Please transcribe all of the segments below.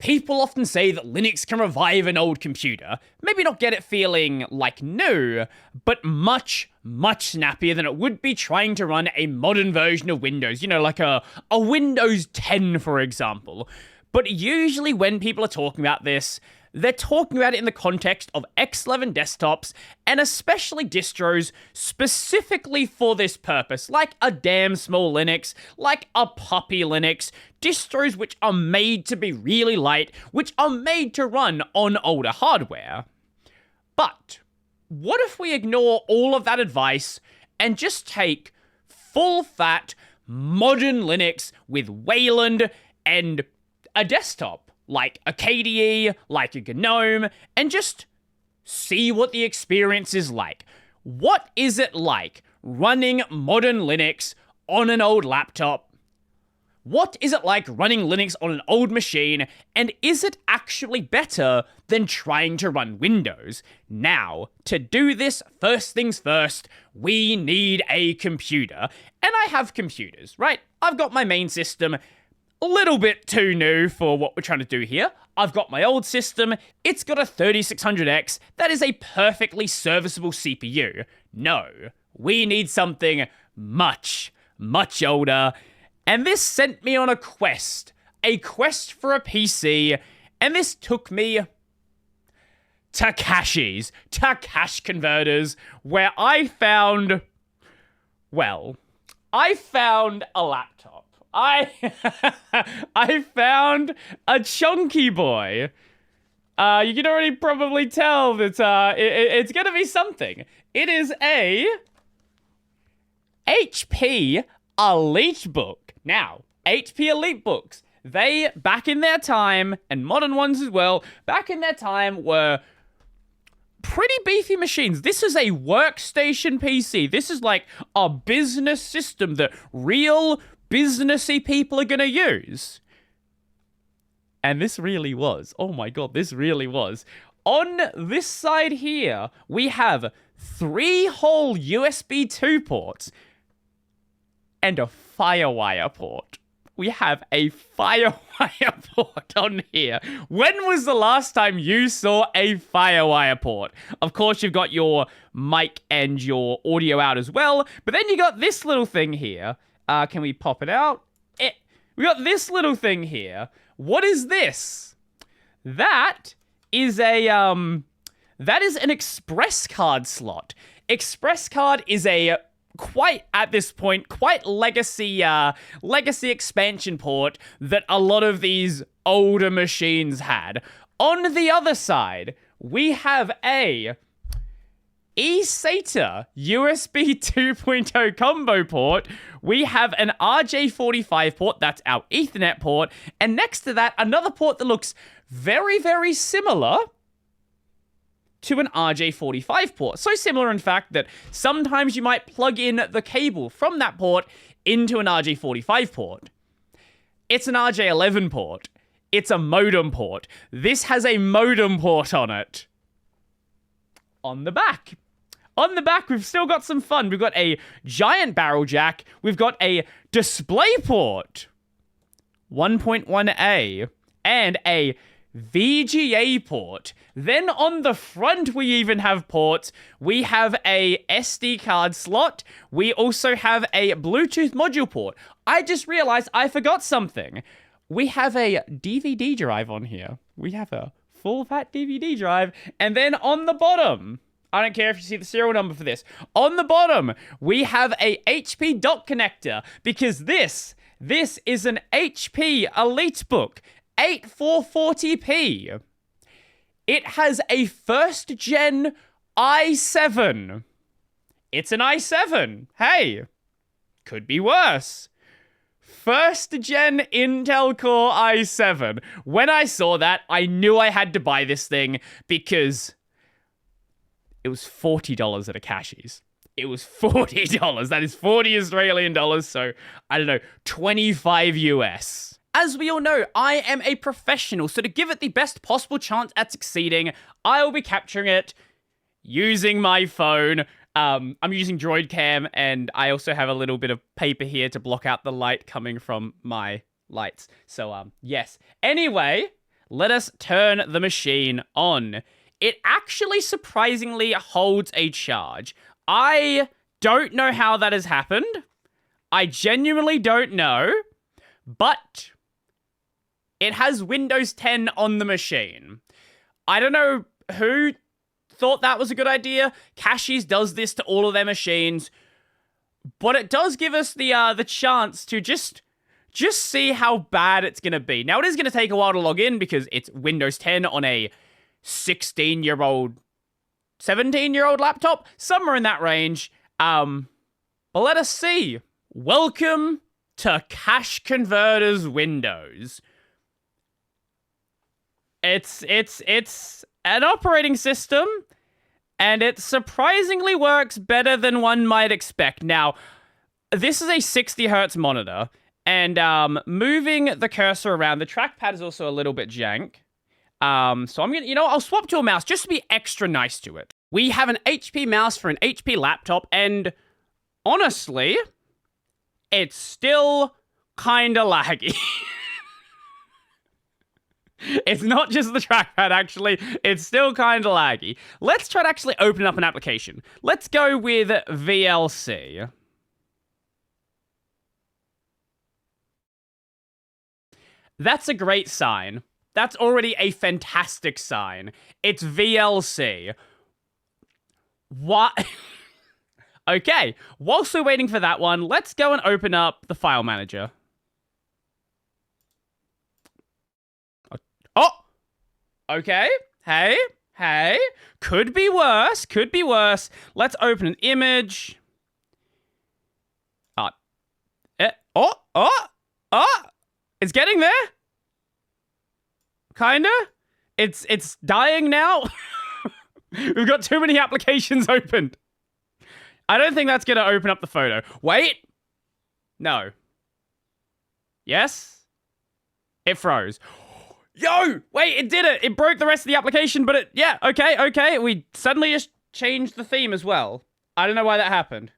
People often say that Linux can revive an old computer, maybe not get it feeling like new, but much, much snappier than it would be trying to run a modern version of Windows, you know, like a Windows 10, for example. But usually when people are talking about this, they're talking about it in the context of X11 desktops, and especially distros specifically for this purpose, like a damn small Linux, like a puppy Linux, distros which are made to be really light, which are made to run on older hardware. But what if we ignore all of that advice and just take full-fat modern Linux with Wayland and a desktop? Like a KDE, like a GNOME, and just see what the experience is like. What is it like running modern Linux on an old laptop? What is it like running Linux on an old machine, and is it actually better than trying to run Windows? Now, to do this, first things first, we need a computer. And I have computers, right? I've got my main system, a little bit too new for what we're trying to do here. I've got my old system. It's got a 3600X. That is a perfectly serviceable CPU. No, we need something much, much older. And this sent me on a quest for a PC, and this took me to caches, to cache converters, where I found a laptop. I found a chunky boy. You can already probably tell that it's gonna be something. It is a HP EliteBook. Now, HP EliteBooks, they, back in their time, and modern ones as well, back in their time were pretty beefy machines. This is a workstation PC. This is like a business system that real businessy people are gonna use. And this really was. Oh my god, this really was. On this side here, we have 3 whole USB 2 ports and a FireWire port. We have a FireWire port on here. When was the last time you saw a FireWire port? Of course, you've got your mic and your audio out as well, but then you got this little thing here. Can we pop it out? We got this little thing here. What is this? That is an Express card slot. Express card is a quite legacy expansion port that a lot of these older machines had. On the other side, we have a eSATA USB 2.0 combo port. We have an RJ45 port, that's our Ethernet port, and next to that, another port that looks very, very similar to an RJ45 port. So similar, in fact, that sometimes you might plug in the cable from that port into an RJ45 port. It's an RJ11 port. It's a modem port. This has a modem port on it. On the back. On the back, we've still got some fun. We've got a giant barrel jack. We've got a display port, 1.1A, and a VGA port. Then on the front, we even have ports. We have a SD card slot. We also have a Bluetooth module port. I just realized I forgot something. We have a DVD drive on here. We have a full fat DVD drive. And then on the bottom, I don't care if you see the serial number for this. On the bottom, we have a HP dock connector because this is an HP EliteBook 8440p. It has a first gen i7. It's an i7. Hey, could be worse. First gen Intel Core i7. When I saw that, I knew I had to buy this thing because it was $40 at a cashies. It was $40. That is 40 Australian dollars, so I don't know, 25 US. As we all know, I am a professional, so to give it the best possible chance at succeeding, I will be capturing it using my phone. I'm using Droid Cam, and I also have a little bit of paper here to block out the light coming from my lights. So, yes. Anyway, Let us turn the machine on. It actually surprisingly holds a charge. I don't know how that has happened. I genuinely don't know. But it has Windows 10 on the machine. I don't know who thought that was a good idea. Cashies does this to all of their machines. But it does give us the chance to just see how bad it's going to be. Now, it is going to take a while to log in because it's Windows 10 on a 16-year-old, 17-year-old laptop, somewhere in that range. But let us see. Welcome to Cache Converters Windows. It's an operating system, and it surprisingly works better than one might expect. Now, this is a 60 hertz monitor, and moving the cursor around, the trackpad is also a little bit jank. So I'm gonna, I'll swap to a mouse just to be extra nice to it. We have an HP mouse for an HP laptop, and honestly, it's still kinda laggy. It's not just the trackpad, actually. It's still kinda laggy. Let's try to actually open up an application. Let's go with VLC. That's a great sign. That's already a fantastic sign. It's VLC. What? Okay, whilst we're waiting for that one, let's go and open up the file manager. Oh! Okay, hey, could be worse, Let's open an image. It's getting there. Kinda. It's dying now. We've got too many applications opened. I don't think that's gonna open up the photo. Wait. No. Yes? It froze. Yo! Wait, it did it! It broke the rest of the application, but yeah, okay. We suddenly just changed the theme as well. I don't know why that happened.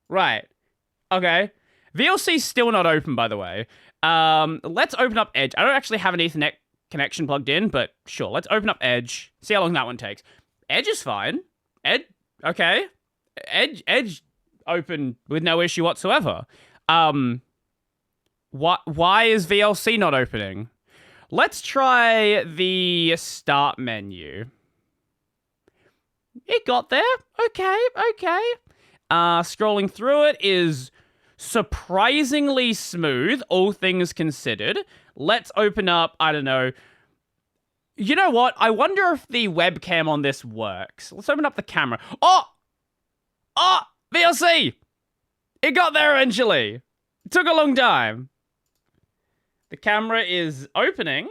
Right. Okay. VLC's still not open, by the way. Let's open up Edge. I don't actually have an Ethernet connection plugged in, but sure, let's open up Edge. See how long that one takes. Edge is fine. Okay. Edge open with no issue whatsoever. Why is VLC not opening? Let's try the start menu. It got there. Okay. Scrolling through it is surprisingly smooth, all things considered. Let's open up, I don't know. You know what? I wonder if the webcam on this works. Let's open up the camera. Oh! VLC! It got there eventually. It took a long time. The camera is opening.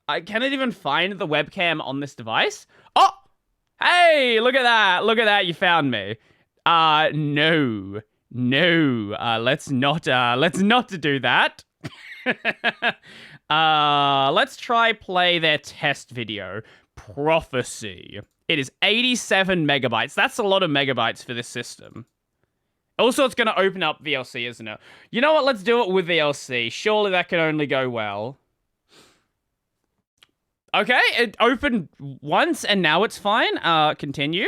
I cannot even find the webcam on this device. Oh! Hey, look at that. You found me. No. Let's not do that. Let's try play their test video. Prophecy. It is 87 megabytes. That's a lot of megabytes for this system. Also, it's going to open up VLC, isn't it? You know what? Let's do it with VLC. Surely that can only go well. Okay, it opened once and now it's fine. Continue.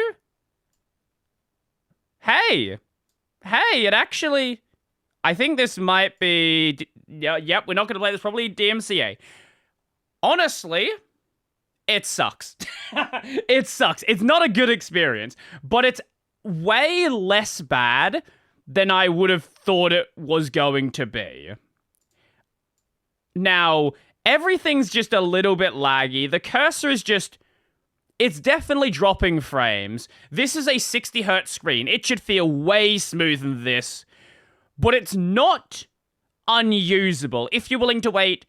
Hey, it actually... I think this might be... Yep, we're not going to play this. Probably DMCA. Honestly, it sucks. It sucks. It's not a good experience, but it's way less bad than I would have thought it was going to be. Now, everything's just a little bit laggy. The cursor is just... It's definitely dropping frames. This is a 60 hertz screen. It should feel way smoother than this. But it's not unusable. If you're willing to wait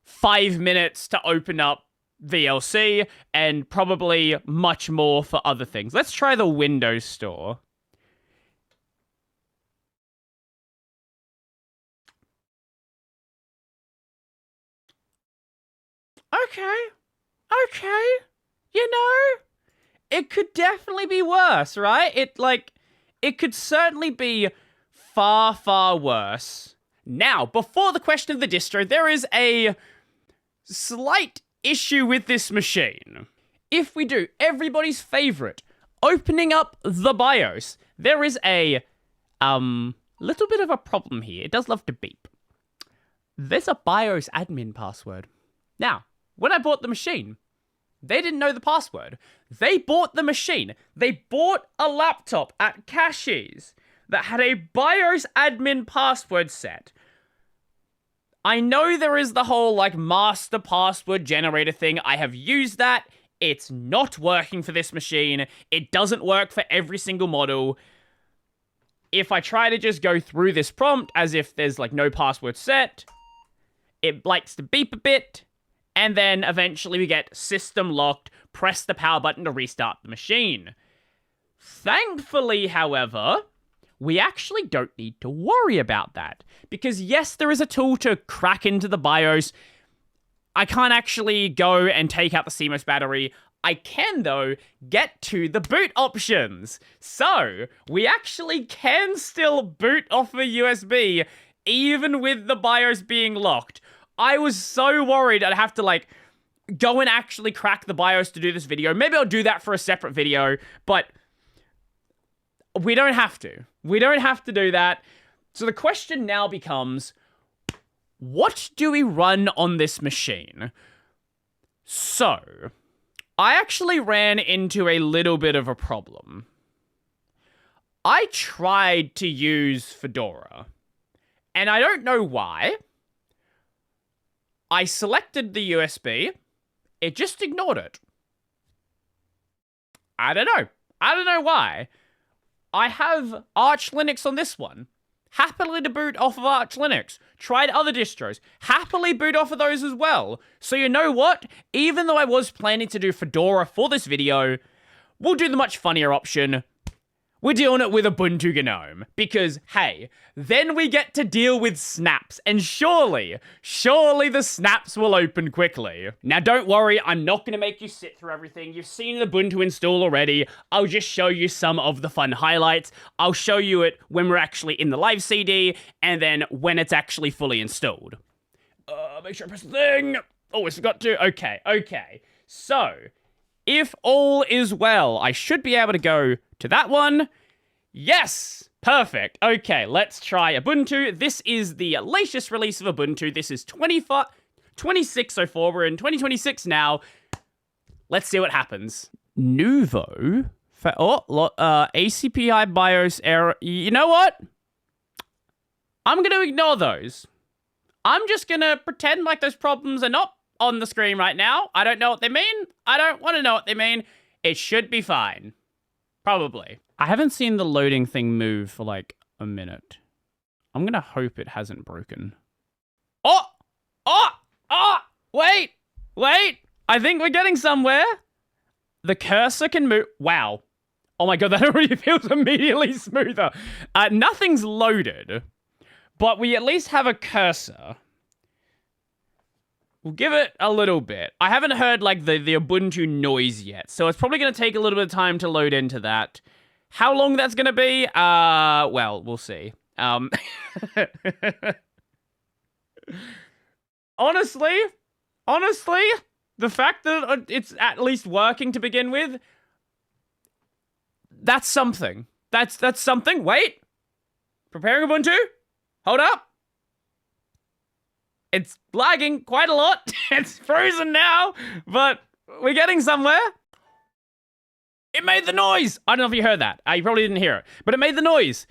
5 minutes to open up VLC, and probably much more for other things. Let's try the Windows Store. Okay. You know, it could definitely be worse, right? It could certainly be far, far worse. Now, before the question of the distro, there is a Slight issue with this machine. If we do everybody's favorite, opening up the BIOS, there is a little bit of a problem here. It does love to beep. There's a BIOS admin password. Now, when I bought the machine, they didn't know the password. They bought the machine. They bought a laptop at Cashies that had a BIOS admin password set. I know there is the whole, like, master password generator thing. I have used that. It's not working for this machine. It doesn't work for every single model. If I try to just go through this prompt as if there's, like, no password set, it likes to beep a bit, and then eventually we get system locked, press the power button to restart the machine. Thankfully, however, we actually don't need to worry about that. Because yes, there is a tool to crack into the BIOS. I can't actually go and take out the CMOS battery. I can, though, get to the boot options. So, we actually can still boot off a USB, even with the BIOS being locked. I was so worried I'd have to, like, go and actually crack the BIOS to do this video. Maybe I'll do that for a separate video, but we don't have to. We don't have to do that. So the question now becomes, what do we run on this machine? So, I actually ran into a little bit of a problem. I tried to use Fedora, and I don't know why. I selected the USB, it just ignored it. I don't know. I don't know why. I have Arch Linux on this one. Happily to boot off of Arch Linux. Tried other distros. Happily boot off of those as well. So you know what? Even though I was planning to do Fedora for this video, we'll do the much funnier option. We're doing it with Ubuntu GNOME. Because, hey, then we get to deal with snaps. And surely the snaps will open quickly. Now, don't worry, I'm not going to make you sit through everything. You've seen the Ubuntu install already. I'll just show you some of the fun highlights. I'll show you it when we're actually in the live CD, and then when it's actually fully installed. Make sure I press the thing. Always forgot to. Okay. So, if all is well, I should be able to go to that one. Yes! Perfect. Okay, let's try Ubuntu. This is the latest release of Ubuntu. This is 2604. We're in 2026 now. Let's see what happens. Nuvo. ACPI BIOS error. You know what? I'm going to ignore those. I'm just going to pretend like those problems are not on the screen right now. I don't know what they mean. I don't want to know what they mean. It should be fine. Probably. I haven't seen the loading thing move for like a minute. I'm gonna hope it hasn't broken. Oh! Wait! I think we're getting somewhere. The cursor can move. Wow. Oh my god, that already feels immediately smoother. Nothing's loaded, but we at least have a cursor. We'll give it a little bit. I haven't heard, like, the Ubuntu noise yet, so it's probably going to take a little bit of time to load into that. How long that's going to be? Well, we'll see. Honestly, the fact that it's at least working to begin with, that's something. That's something. Wait. Preparing Ubuntu? Hold up. It's lagging quite a lot. It's frozen now, but we're getting somewhere. It made the noise. I don't know if you heard that. You probably didn't hear it, but it made the noise.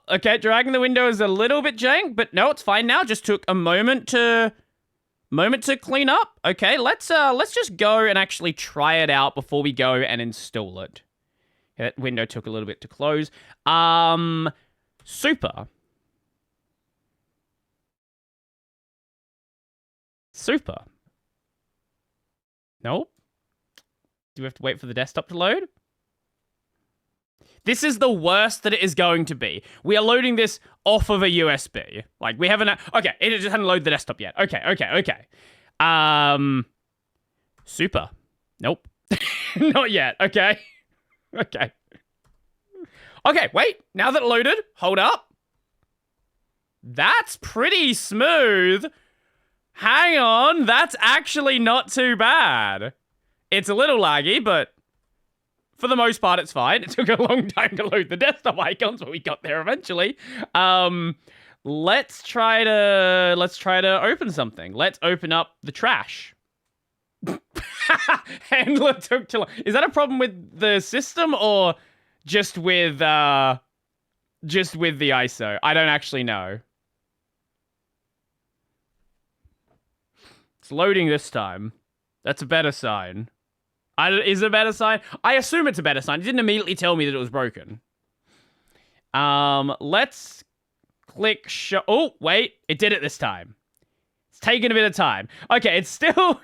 Okay, dragging the window is a little bit jank, but no, it's fine now. Just took a moment to clean up. Okay, let's just go and actually try it out before we go and install it. Yeah, that window took a little bit to close. Super. Nope. Do we have to wait for the desktop to load? This is the worst that it is going to be. We are loading this off of a USB. Like, we haven't... Okay, it just hadn't loaded the desktop yet. Okay. Super. Nope. Not yet. Okay. Okay, wait. Now that it loaded, hold up. That's pretty smooth. Hang on, that's actually not too bad. It's a little laggy, but for the most part, it's fine. It took a long time to load the desktop icons, but we got there eventually. Let's try to open something. Let's open up the trash. Handler took too long. Is that a problem with the system or just with the ISO? I don't actually know. It's loading this time. That's a better sign. Is it a better sign? I assume it's a better sign. It didn't immediately tell me that it was broken. Let's click show. Oh, wait. It did it this time. It's taking a bit of time. Okay, it's still...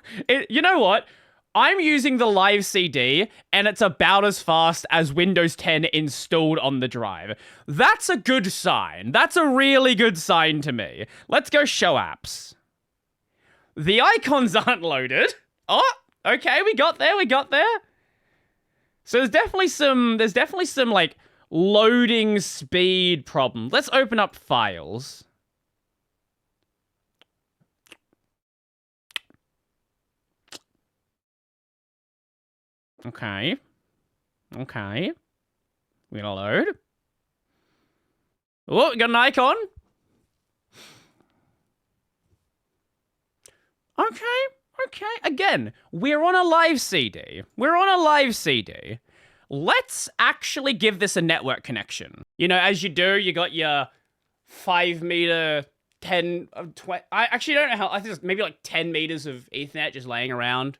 you know what? I'm using the live CD, and it's about as fast as Windows 10 installed on the drive. That's a good sign. That's a really good sign to me. Let's go show apps. The icons aren't loaded. Oh, okay, we got there. So there's definitely some like loading speed problem. Let's open up files. Okay. We're gonna load. Oh, we got an icon. Okay. Again, we're on a live CD. Let's actually give this a network connection. You know, as you do, you got your 5 meter, 10, 20. I actually don't know how. I think it's maybe like 10 meters of Ethernet just laying around.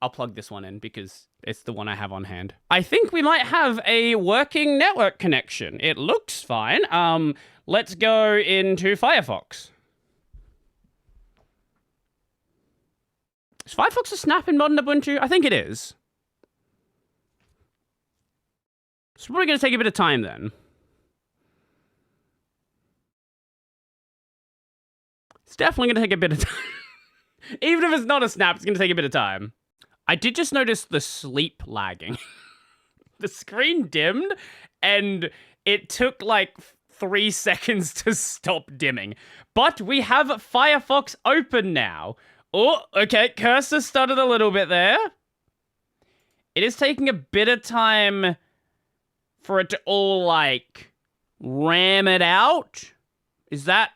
I'll plug this one in because it's the one I have on hand. I think we might have a working network connection. It looks fine. Let's go into Firefox. Is Firefox a snap in modern Ubuntu? I think it is. It's probably going to take a bit of time then. It's definitely going to take a bit of time. Even if it's not a snap, it's going to take a bit of time. I did just notice the sleep lagging. The screen dimmed, and it took like 3 seconds to stop dimming. But we have Firefox open now. Oh, okay, cursor stuttered a little bit there. It is taking a bit of time for it to all, like, ram it out. Is that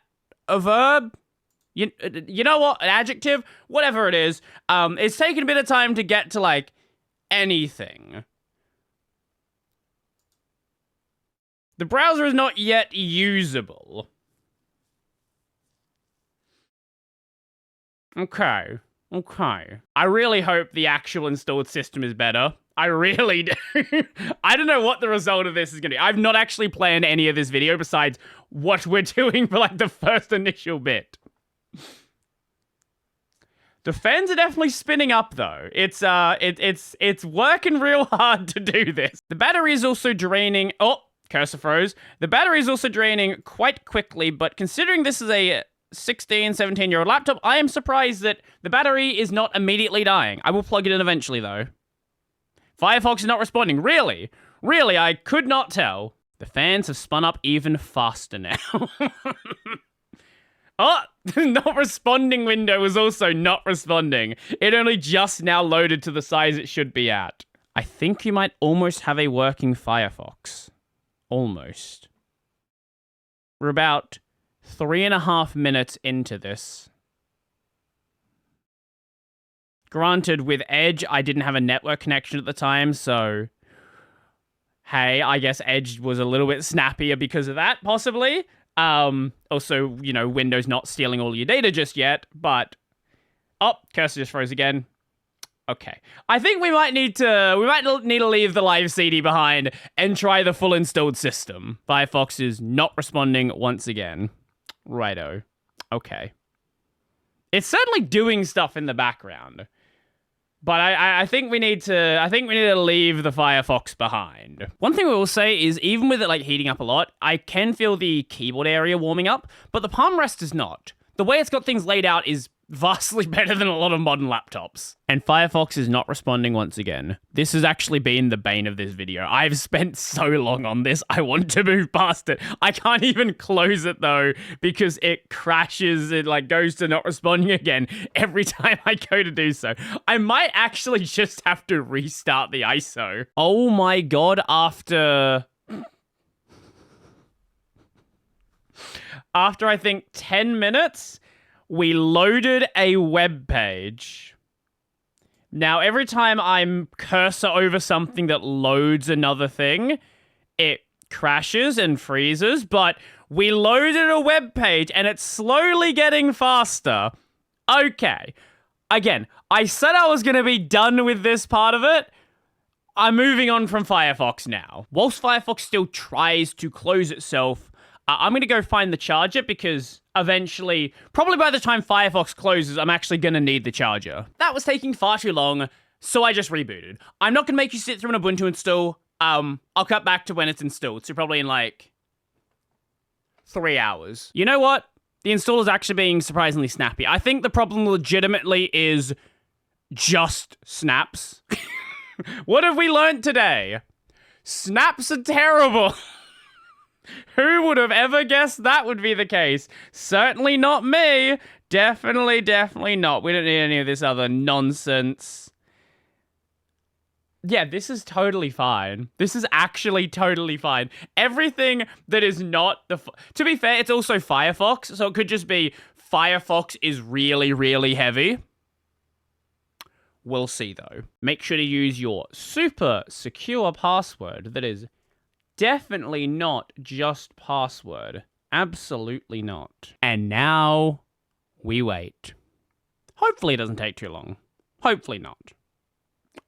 a verb? You know what? An adjective? Whatever it is. It's taking a bit of time to get to, like, anything. The browser is not yet usable. Okay. I really hope the actual installed system is better. I really do. I don't know what the result of this is going to be. I've not actually planned any of this video besides what we're doing for like the first initial bit. The fans are definitely spinning up though. It's working real hard to do this. The battery is also draining. Oh, cursor froze. The battery is also draining quite quickly, but considering this is a 16, 17-year-old laptop, I am surprised that the battery is not immediately dying. I will plug it in eventually, though. Firefox is not responding. Really? Really, I could not tell. The fans have spun up even faster now. Oh, the not responding window was also not responding. It only just now loaded to the size it should be at. I think you might almost have a working Firefox. Almost. We're about 3.5 minutes into this. Granted, with Edge, I didn't have a network connection at the time, so... Hey, I guess Edge was a little bit snappier because of that, possibly. Also, you know, Windows not stealing all your data just yet, but... Oh, cursor just froze again. Okay. I think we might need to leave the live CD behind and try the full installed system. Firefox is not responding once again. Righto. Okay. It's certainly doing stuff in the background. But I think we need to leave the Firefox behind. One thing we will say is even with it like heating up a lot, I can feel the keyboard area warming up, but the palm rest is not. The way it's got things laid out is Vastly better than a lot of modern laptops. And Firefox is not responding once again. This has actually been the bane of this video. I've spent so long on this. I want to move past it. I can't even close it though, because it crashes. It like goes to not responding again every time I go to do so. I might actually just have to restart the ISO. Oh my God, after I think 10 minutes, we loaded a web page. Now, every time I'm cursor over something that loads another thing, it crashes and freezes, but we loaded a web page and it's slowly getting faster. Okay. Again, I said I was going to be done with this part of it. I'm moving on from Firefox now. Whilst Firefox still tries to close itself, I'm going to go find the charger because eventually, probably by the time Firefox closes, I'm actually going to need the charger. That was taking far too long, so I just rebooted. I'm not going to make you sit through an Ubuntu install. I'll cut back to when it's installed, so probably in like 3 hours. You know what? The install is actually being surprisingly snappy. I think the problem legitimately is just snaps. What have we learned today? Snaps are terrible. Who would have ever guessed that would be the case? Certainly not me. Definitely not. We don't need any of this other nonsense. Yeah, this is totally fine. This is actually totally fine. Everything that is not the... To be fair, it's also Firefox, so it could just be Firefox is really, really heavy. We'll see, though. Make sure to use your super secure password that is... definitely not just password. Absolutely not. And now we wait. Hopefully it doesn't take too long. Hopefully not.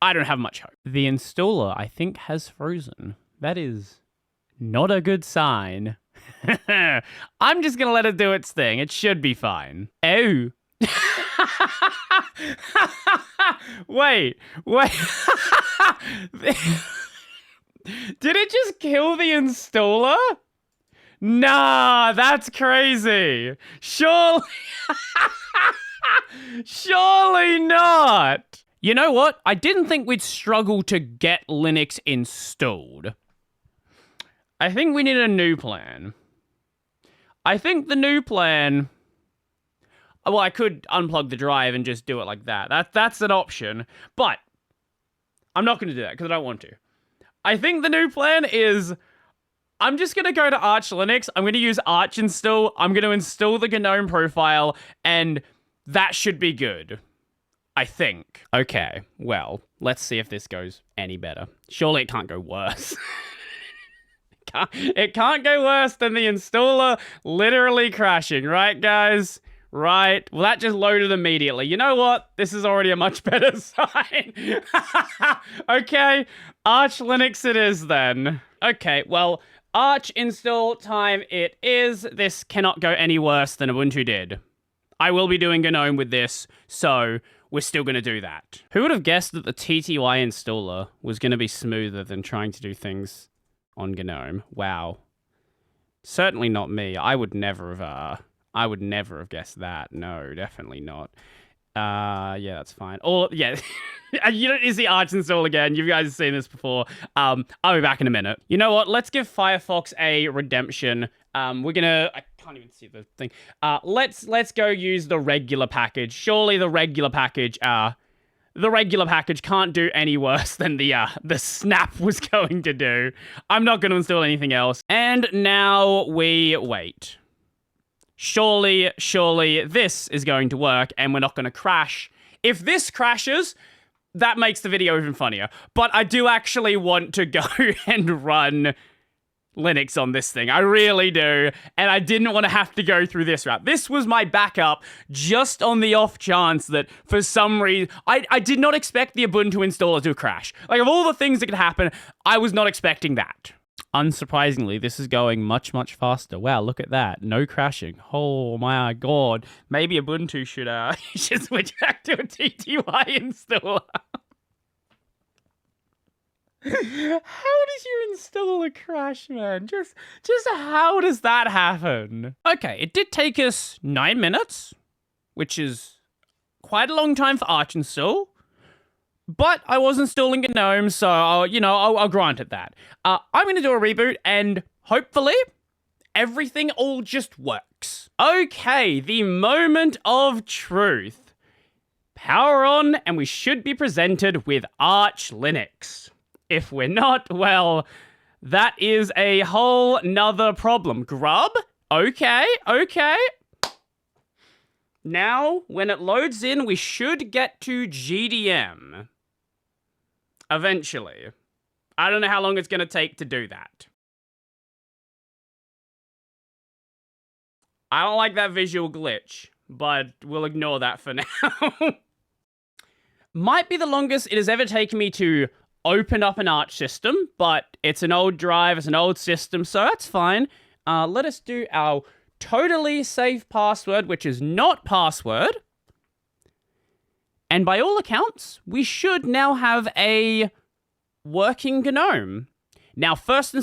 I don't have much hope. The installer, I think, has frozen. That is not a good sign. I'm just gonna let it do its thing. It should be fine. Oh. Wait. Did it just kill the installer? Nah, that's crazy. Surely not. You know what? I didn't think we'd struggle to get Linux installed. I think we need a new plan. I think the new plan... Well, I could unplug the drive and just do it like that. That's an option. But I'm not going to do that because I don't want to. I think the new plan is I'm just going to go to Arch Linux. I'm going to use Arch install. I'm going to install the GNOME profile, and that should be good. I think. Okay, well, let's see if this goes any better. Surely it can't go worse. It can't go worse than the installer literally crashing, right, guys? Right. Well, that just loaded immediately. You know what? This is already a much better sign. Okay. Arch Linux it is then. Okay, well, Arch install time it is. This cannot go any worse than Ubuntu did. I will be doing GNOME with this, so we're still going to do that. Who would have guessed that the TTY installer was going to be smoother than trying to do things on GNOME? Wow. Certainly not me. I would never have guessed that. No, definitely not. Yeah, that's fine. Or, yeah, you don't need to see Arch install again. You guys have seen this before. I'll be back in a minute. You know what? Let's give Firefox a redemption. We're gonna... I can't even see the thing. Let's go use the regular package. Surely the regular package can't do any worse than the snap was going to do. I'm not going to install anything else. And now we wait. Surely this is going to work and we're not going to crash. If this crashes, that makes the video even funnier. But I do actually want to go and run Linux on this thing. I really do. And I didn't want to have to go through this route. This was my backup just on the off chance that for some reason... I did not expect the Ubuntu installer to crash. Like, of all the things that could happen, I was not expecting that. Unsurprisingly, this is going much, much faster. Wow, look at that. No crashing. Oh my god. Maybe Ubuntu should switch back to a TTY installer. How did you install a crash, man? Just how does that happen? Okay, it did take us 9 minutes, which is quite a long time for Arch install. But I was installing GNOME, so I'll grant it that. I'm going to do a reboot, and hopefully everything all just works. Okay, the moment of truth. Power on, and we should be presented with Arch Linux. If we're not, well, that is a whole nother problem. Grub? Okay. Now, when it loads in, we should get to GDM. Eventually. I don't know how long it's going to take to do that. I don't like that visual glitch, but we'll ignore that for now. Might be the longest it has ever taken me to open up an Arch system, but it's an old drive, it's an old system, so that's fine. Let us do our totally safe password, which is not password. And by all accounts, we should now have a working GNOME. Now, first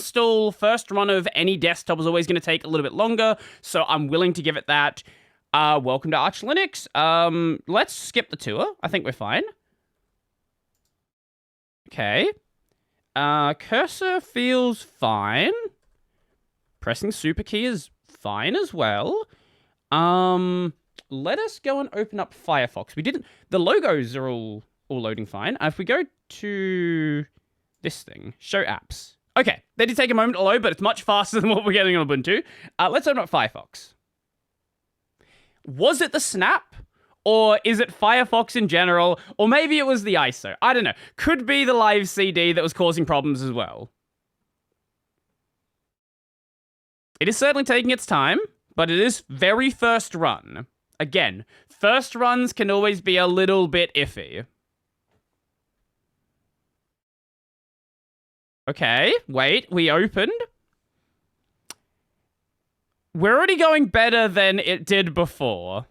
run of any desktop is always going to take a little bit longer, so I'm willing to give it that. Welcome to Arch Linux. Let's skip the tour. I think we're fine. Okay. Cursor feels fine. Pressing super key is fine as well. Let us go and open up Firefox. The logos are all loading fine. If we go to this thing, show apps. Okay, they did take a moment to load, but it's much faster than what we're getting on Ubuntu. Let's open up Firefox. Was it the snap? Or is it Firefox in general? Or maybe it was the ISO. I don't know. Could be the live CD that was causing problems as well. It is certainly taking its time, but it is very first run. Again, first runs can always be a little bit iffy. Okay, wait, we opened. We're already going better than it did before.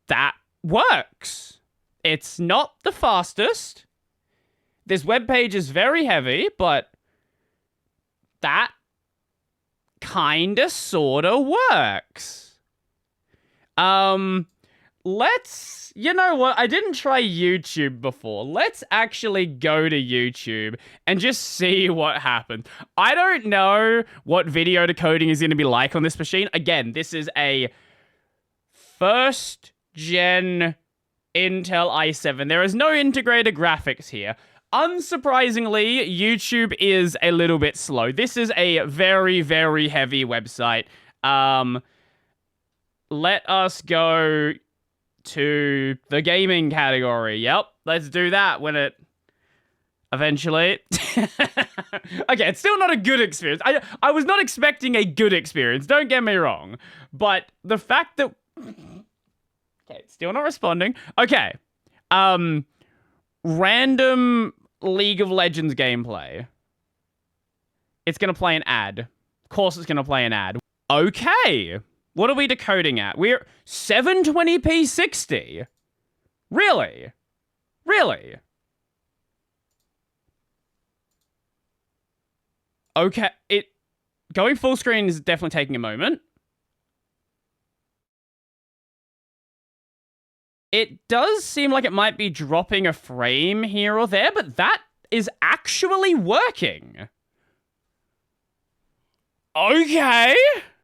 That works. It's not the fastest. This webpage is very heavy, but that kinda sorta works. You know what? I didn't try YouTube before. Let's actually go to YouTube and just see what happens. I don't know what video decoding is going to be like on this machine. Again, this is a first gen Intel i7. There is no integrated graphics here. Unsurprisingly, YouTube is a little bit slow. This is a very, very heavy website. Let us go to the gaming category. Yep, let's do that when it eventually. Okay, it's still not a good experience. I was not expecting a good experience, don't get me wrong. But the fact that... Okay, it's still not responding. Okay. Random League of Legends gameplay. It's going to play an ad. Of course it's going to play an ad. Okay. What are we decoding at? We're 720p 60. Really? Really? Okay, going full screen is definitely taking a moment. It does seem like it might be dropping a frame here or there, but that is actually working. Okay.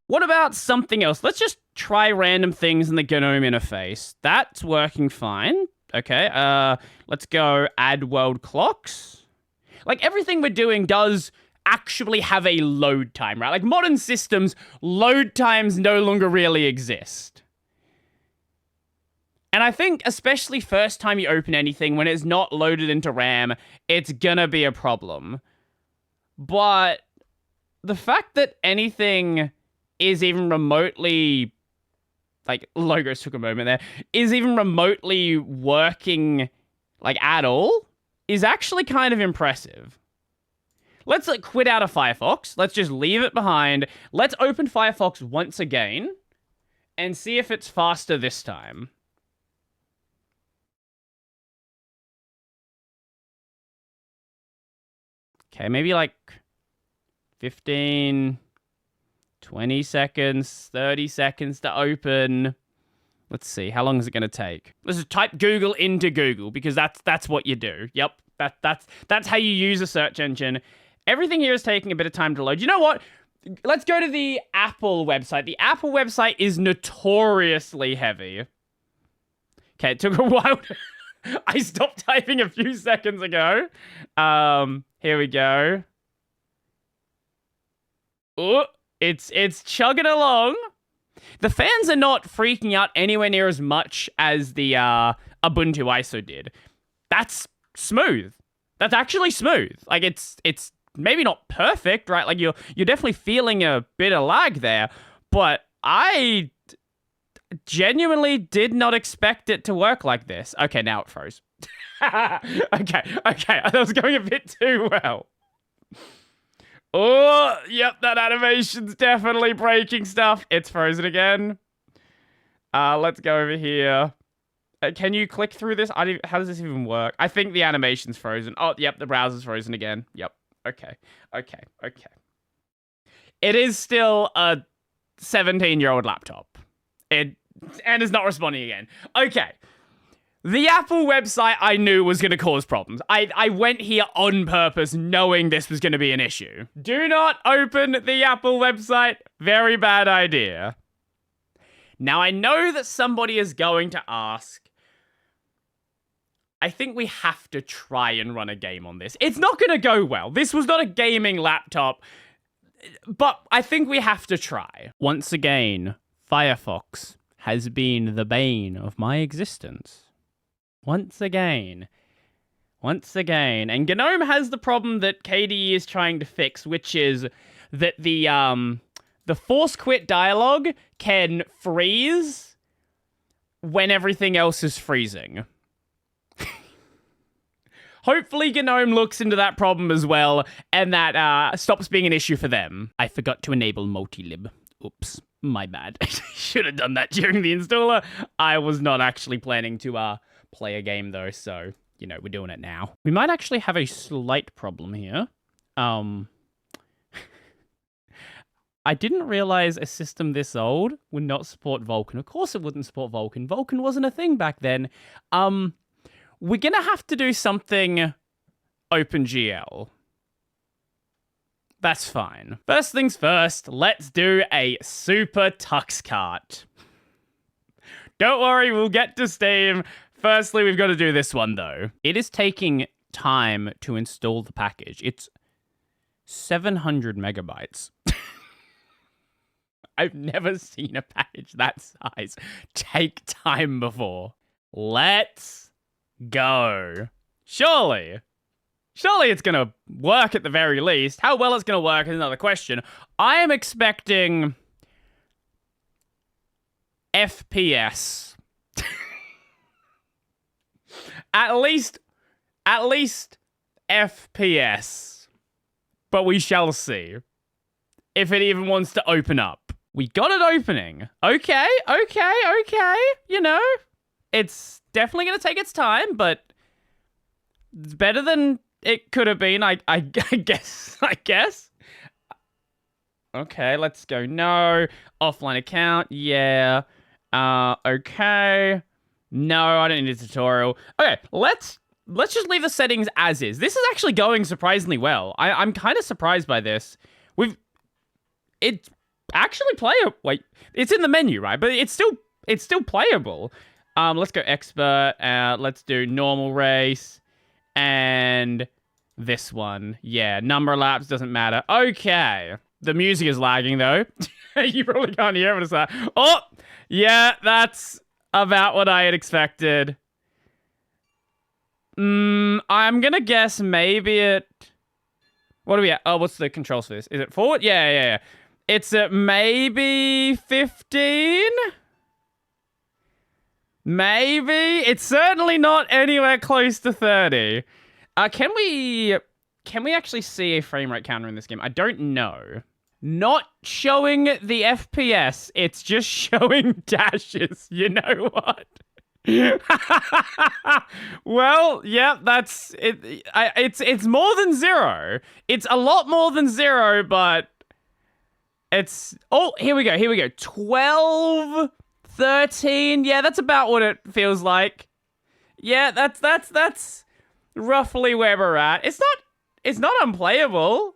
What about something else? Let's just try random things in the GNOME interface. That's working fine. Okay, let's go add world clocks. Like, everything we're doing does actually have a load time, right? Like, modern systems, load times no longer really exist. And I think, especially first time you open anything, when it's not loaded into RAM, it's gonna be a problem. But the fact that anything is even remotely, like, logos took a moment there, is even remotely working, like, at all, is actually kind of impressive. Let's, like, quit out of Firefox. Let's just leave it behind. Let's open Firefox once again and see if it's faster this time. Okay, maybe like 15, 20 seconds, 30 seconds to open. Let's see. How long is it going to take? Let's just type Google into Google because that's what you do. Yep. That's how you use a search engine. Everything here is taking a bit of time to load. You know what? Let's go to the Apple website. The Apple website is notoriously heavy. Okay, it took a while. I stopped typing a few seconds ago. Here we go. Oh, it's chugging along. The fans are not freaking out anywhere near as much as the Ubuntu ISO did. That's smooth. That's actually smooth. Like it's maybe not perfect, right? Like you're definitely feeling a bit of lag there, but I genuinely did not expect it to work like this. Okay, now it froze. Okay. That was going a bit too well. Oh, yep, that animation's definitely breaking stuff. It's frozen again. Let's go over here. Can you click through this? How does this even work? I think the animation's frozen. Oh, yep, the browser's frozen again. Yep. Okay. It is still a 17-year-old laptop. And it's not responding again. Okay. The Apple website I knew was going to cause problems. I went here on purpose knowing this was going to be an issue. Do not open the Apple website. Very bad idea. Now, I know that somebody is going to ask, I think we have to try and run a game on this. It's not going to go well. This was not a gaming laptop, but I think we have to try. Once again, Firefox has been the bane of my existence. Once again. And GNOME has the problem that KDE is trying to fix, which is that the force quit dialog can freeze when everything else is freezing. Hopefully GNOME looks into that problem as well, and that stops being an issue for them. I forgot to enable multilib. Oops, my bad. Should have done that during the installer. I was not actually planning to play a game though, so, you know, we're doing it now. We might actually have a slight problem here. I didn't realize a system this old would not support Vulkan. Of course it wouldn't support Vulkan. Vulkan wasn't a thing back then. We're gonna have to do something OpenGL. That's fine. First things first, let's do a super tux cart. Don't worry, we'll get to Steam. Firstly, we've got to do this one, though. It is taking time to install the package. It's 700 megabytes. I've never seen a package that size take time before. Let's go. Surely it's going to work at the very least. How well it's going to work is another question. I am expecting FPS. At least FPS. But we shall see. If it even wants to open up. We got it opening. Okay. You know, it's definitely going to take its time, but it's better than it could have been, I guess. Okay, let's go. No. Offline account. Yeah. Okay. No, I don't need a tutorial. Okay, let's just leave the settings as is. This is actually going surprisingly well. I'm kind of surprised by this. It's actually playable. Wait, it's in the menu, right? But it's still playable. Let's go expert. Let's do normal race. And this one. Yeah, number of laps doesn't matter. Okay. The music is lagging, though. You probably can't hear it. Oh, yeah, that's about what I had expected. I'm gonna guess maybe it... What are we at? Oh, what's the controls for this? Is it forward? Yeah. It's at maybe 15? Maybe? It's certainly not anywhere close to 30. Can we actually see a frame rate counter in this game? I don't know. Not showing the FPS. It's just showing dashes. You know what? Well, yeah, that's it. It's more than zero. It's a lot more than zero, but it's... Oh, here we go. 12 13. Yeah, that's about what it feels like. Yeah, that's roughly where we're at. It's not unplayable.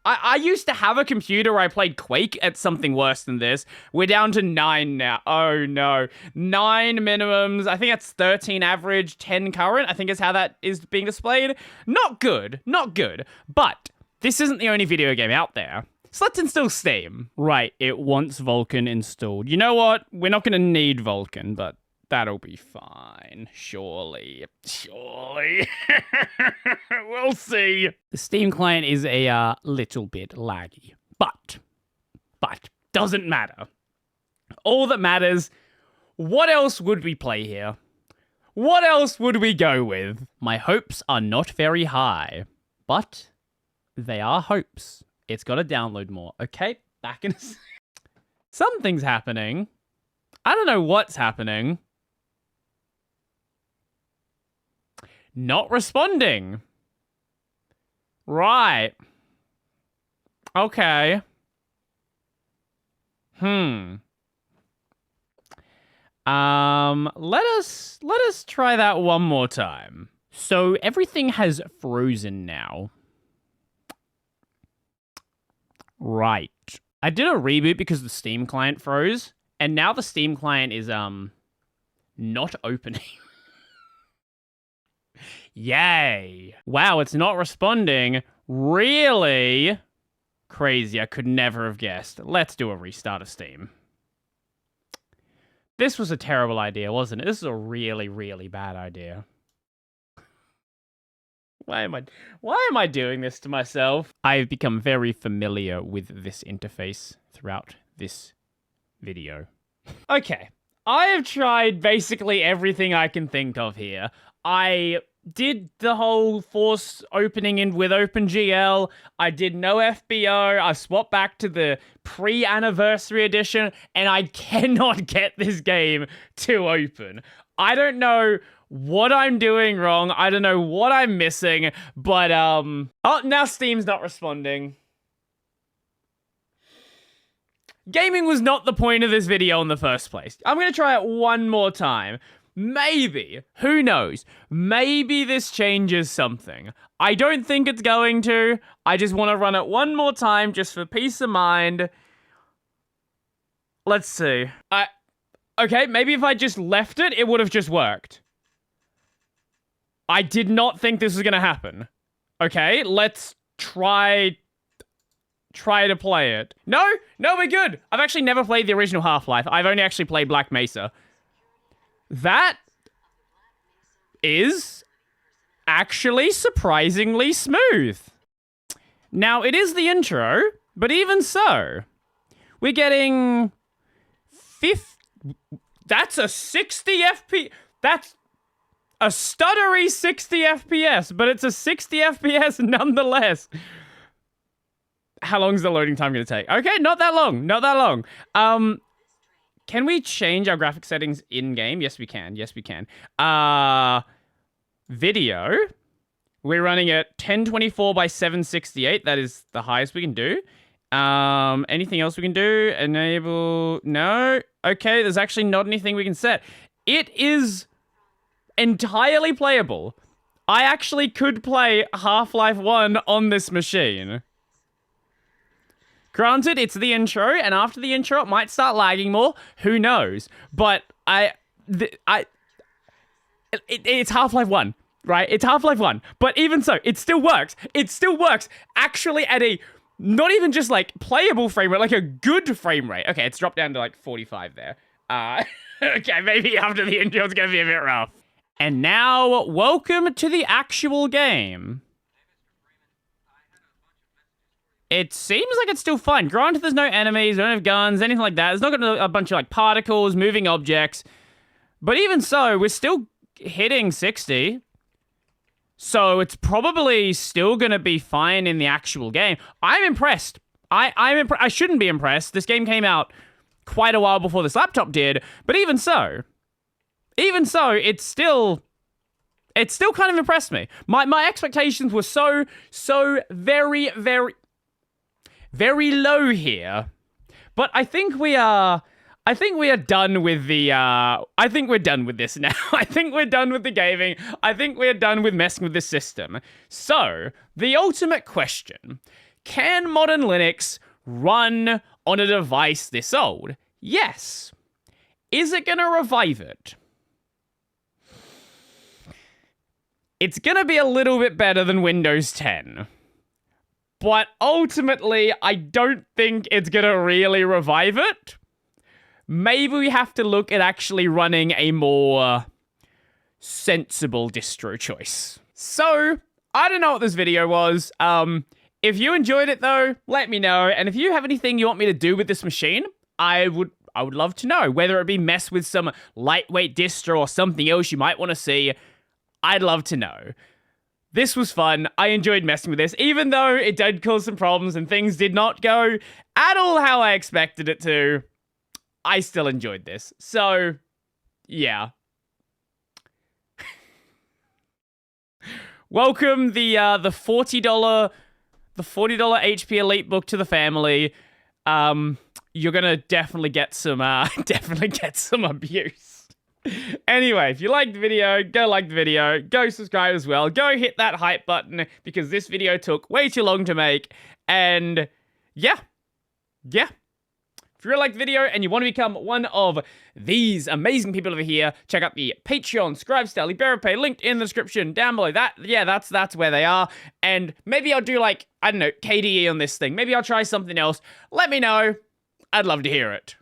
I used to have a computer where I played Quake at something worse than this. We're down to 9 now. Oh no. 9 minimums. I think that's 13 average, 10 current. I think is how that is being displayed. Not good. Not good. But this isn't the only video game out there. So let's install Steam. Right, it wants Vulkan installed. You know what? We're not going to need Vulkan, but that'll be fine. Surely. Surely. We'll see. The Steam client is a little bit laggy. But doesn't matter. All that matters, what else would we play here? What else would we go with? My hopes are not very high, but they are hopes. It's got to download more. Okay, back in a second. Something's happening. I don't know what's happening. Not responding. Right. Okay. Let us try that one more time. So everything has frozen now. Right. I did a reboot because the Steam client froze, and now the Steam client is not opening. Yay. Wow, it's not responding. Really? Crazy, I could never have guessed. Let's do a restart of Steam. This was a terrible idea, wasn't it? This is a really, really bad idea. Why am I doing this to myself? I've become very familiar with this interface throughout this video. Okay, I have tried basically everything I can think of here. I did the whole FOSS opening in with OpenGL. I did no FBO. I swapped back to the pre-anniversary edition, and I cannot get this game to open. I don't know what I'm doing wrong. I don't know what I'm missing, but oh, now Steam's not responding. Gaming was not the point of this video in the first place. I'm gonna try it one more time. Maybe, who knows? Maybe this changes something. I don't think it's going to. I just want to run it one more time just for peace of mind. Let's see. Okay, maybe if I just left it, it would have just worked. I did not think this was going to happen. Okay, let's try to play it. No, we're good. I've actually never played the original Half-Life. I've only actually played Black Mesa. That is actually surprisingly smooth. Now, it is the intro, but even so, we're getting that's a 60 FPS. That's a stuttery 60 FPS, but it's a 60 FPS nonetheless. How long is the loading time going to take? Okay, not that long. Not that long. Can we change our graphic settings in-game? Yes, we can. Yes, we can. Video. We're running at 1024 by 768. That is the highest we can do. Anything else we can do? Enable. No. Okay, there's actually not anything we can set. It is entirely playable. I actually could play Half-Life 1 on this machine. Granted, it's the intro, and after the intro, it might start lagging more. Who knows? But it's Half-Life 1, right? It's Half-Life 1. But even so, it still works. It still works actually at a, not even just like playable frame rate, like a good frame rate. Okay, it's dropped down to like 45 there. Okay, maybe after the intro, it's going to be a bit rough. And now, welcome to the actual game. It seems like it's still fine. Granted, there's no enemies, don't have guns, anything like that. There's not got a bunch of like particles, moving objects. But even so, we're still hitting 60. So it's probably still going to be fine in the actual game. I'm impressed. I shouldn't be impressed. This game came out quite a while before this laptop did. But even so, it's still kind of impressed me. My expectations were so very low here. But I think we are I think we are done with the, I think we're done with this now. I think we're done with the gaming. I think we're done with messing with the system. So, the ultimate question, can modern Linux run on a device this old? Yes. Is it gonna revive it? It's gonna be a little bit better than Windows 10. But ultimately, I don't think it's gonna really revive it. Maybe we have to look at actually running a more sensible distro choice. So, I don't know what this video was. If you enjoyed it though, let me know. And if you have anything you want me to do with this machine, I would love to know. Whether it be mess with some lightweight distro or something else you might want to see, I'd love to know. This was fun. I enjoyed messing with this, even though it did cause some problems and things did not go at all how I expected it to. I still enjoyed this. So, yeah. Welcome the $40 HP Elite book to the family. You're gonna definitely get some abuse. Anyway, if you liked the video, go like the video, go subscribe as well, go hit that hype button because this video took way too long to make, and yeah. If you really like the video and you want to become one of these amazing people over here, check out the Patreon, Scribestar, Liberapay, linked in the description down below. That's where they are. And maybe I'll do like, I don't know, KDE on this thing. Maybe I'll try something else. Let me know. I'd love to hear it.